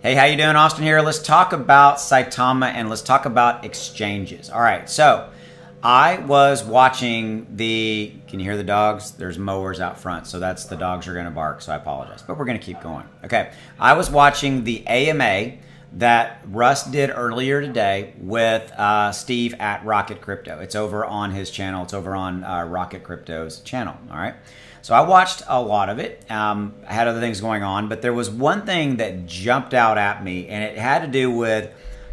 Hey, how you doing? Austin here. Let's talk about Saitama and let's talk about exchanges. All right, so I was watching can you hear the dogs? There's mowers out front, so that's the dogs are going to bark, so I apologize. But we're going to keep going. Okay, I was watching the AMA that Russ did earlier today with Steve at Rocket Crypto. It's over on his channel. It's over on Rocket Crypto's channel, all right? So I watched a lot of it. I had other things going on, but there was one thing that jumped out at me, and it had to do with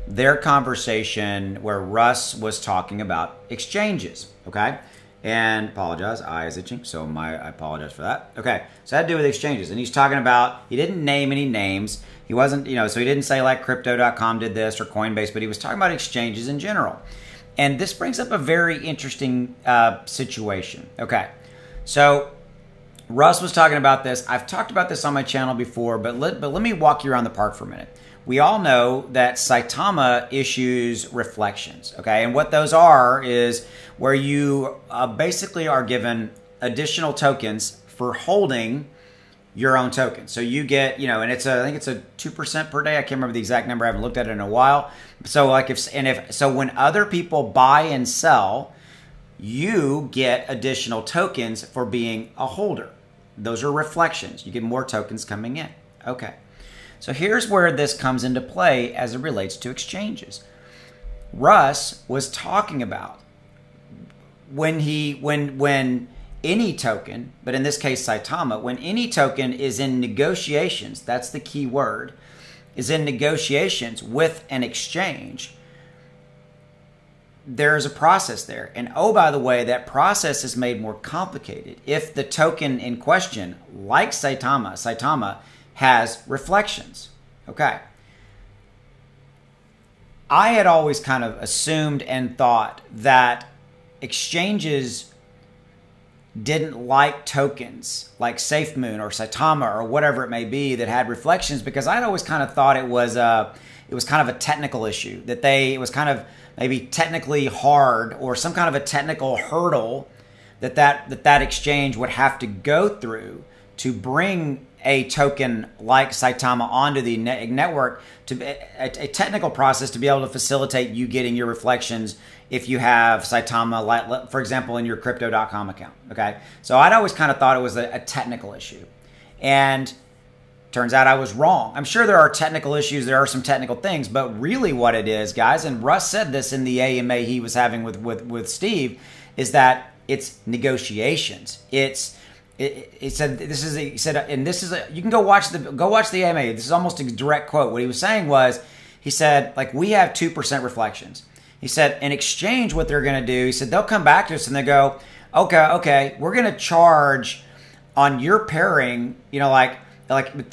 their conversation where Russ was talking about exchanges, okay? And apologize, eye is itching, so I apologize for that. Okay, so it had to do with exchanges, and he's talking about, he didn't name any names. He wasn't, so he didn't say like Crypto.com did this or Coinbase, but he was talking about exchanges in general. And this brings up a very interesting situation. Okay, so Russ was talking about this. I've talked about this on my channel before, but let me walk you around the park for a minute. We all know that Saitama issues reflections, okay? And what those are is where you basically are given additional tokens for holding your own token. So you get, and I think it's a 2% per day. I can't remember the exact number. I haven't looked at it in a while. So when other people buy and sell, you get additional tokens for being a holder. Those are reflections. You get more tokens coming in. Okay. So here's where this comes into play as it relates to exchanges. Russ was talking about when any token, but in this case Saitama, when any token is in negotiations, that's the key word, is in negotiations with an exchange, there's a process there. And oh, by the way, that process is made more complicated if the token in question, like Saitama has reflections. Okay. I had always kind of assumed and thought that exchanges didn't like tokens like SafeMoon or Saitama or whatever it may be that had reflections, because I'd always kind of thought it was kind of a technical issue, that it was kind of maybe technically hard or some kind of a technical hurdle that exchange would have to go through to bring a token like Saitama onto the network, to a technical process to be able to facilitate you getting your reflections if you have Saitama, for example, in your Crypto.com account. Okay, so I'd always kind of thought it was a technical issue, and turns out I was wrong. I'm sure there are technical issues, there are some technical things, but really what it is, guys, and Russ said this in the AMA he was having with Steve, is that it's negotiations. He said, you can go watch the AMA. This is almost a direct quote. What he was saying was, he said, like, we have 2% reflections. He said, in exchange, what they're going to do, he said, they'll come back to us and they go, okay, we're going to charge on your pairing, like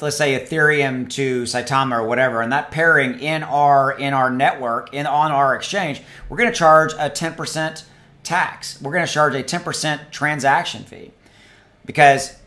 let's say Ethereum to Saitama or whatever, and that pairing in our network, on our exchange, we're going to charge a 10% tax. We're going to charge a 10% transaction fee. Because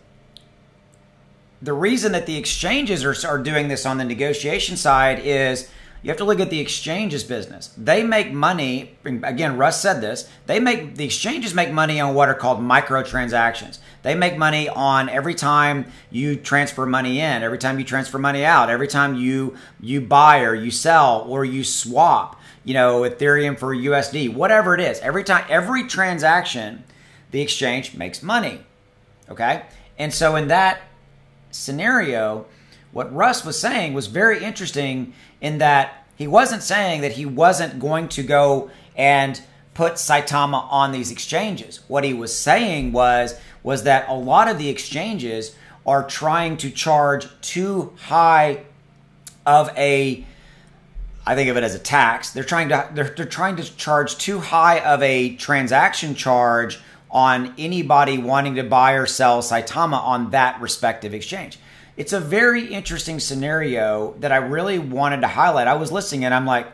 the reason that the exchanges are doing this on the negotiation side is you have to look at the exchanges business. They make money, again, Russ said this, the exchanges make money on what are called microtransactions. They make money on every time you transfer money in, every time you transfer money out, every time you buy or you sell or you swap, Ethereum for USD, whatever it is. Every transaction, the exchange makes money. Okay? And so in that scenario, what Russ was saying was very interesting, in that he wasn't saying that he wasn't going to go and put Saitama on these exchanges. What he was saying was that a lot of the exchanges are trying to charge too high of I think of it as a tax. They're trying to charge too high of a transaction charge on anybody wanting to buy or sell Saitama on that respective exchange. It's a very interesting scenario that I really wanted to highlight. I was listening and I'm like,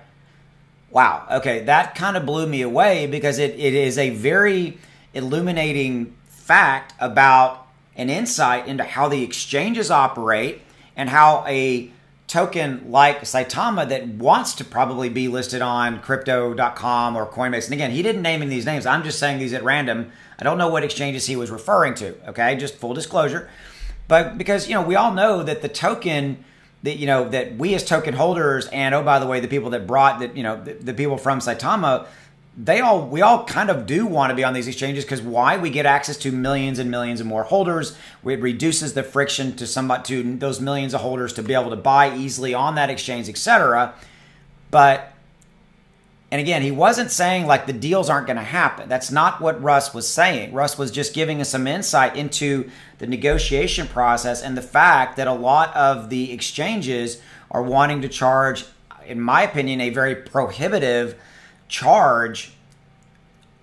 wow, okay, that kind of blew me away, because it is a very illuminating fact about an insight into how the exchanges operate and how a token like Saitama that wants to probably be listed on Crypto.com or Coinbase. And again, he didn't name any of these names. I'm just saying these at random. I don't know what exchanges he was referring to. Okay, just full disclosure. But because, we all know that the token that, you know, that we as token holders, and oh, by the way, the people that brought that, you know, the people from Saitama, we all kind of do want to be on these exchanges, because why? We get access to millions and millions of more holders. It reduces the friction to those millions of holders to be able to buy easily on that exchange, etc. But, and again, he wasn't saying like the deals aren't going to happen. That's not what Russ was saying. Russ was just giving us some insight into the negotiation process and the fact that a lot of the exchanges are wanting to charge, in my opinion, a very prohibitive charge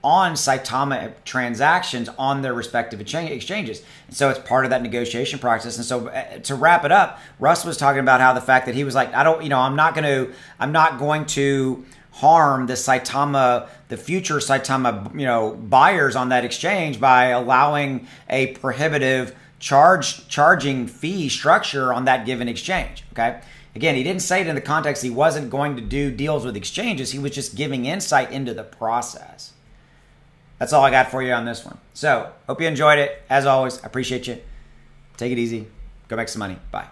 on Saitama transactions on their respective exchanges. And so it's part of that negotiation process. And so to wrap it up, Russ was talking about how the fact that he was like, I'm not going to harm the Saitama, the future Saitama, you know, buyers on that exchange by allowing a prohibitive charging fee structure on that given exchange. Okay. Again, he didn't say it in the context he wasn't going to do deals with exchanges. He was just giving insight into the process. That's all I got for you on this one. So, hope you enjoyed it. As always, I appreciate you. Take it easy. Go make some money. Bye.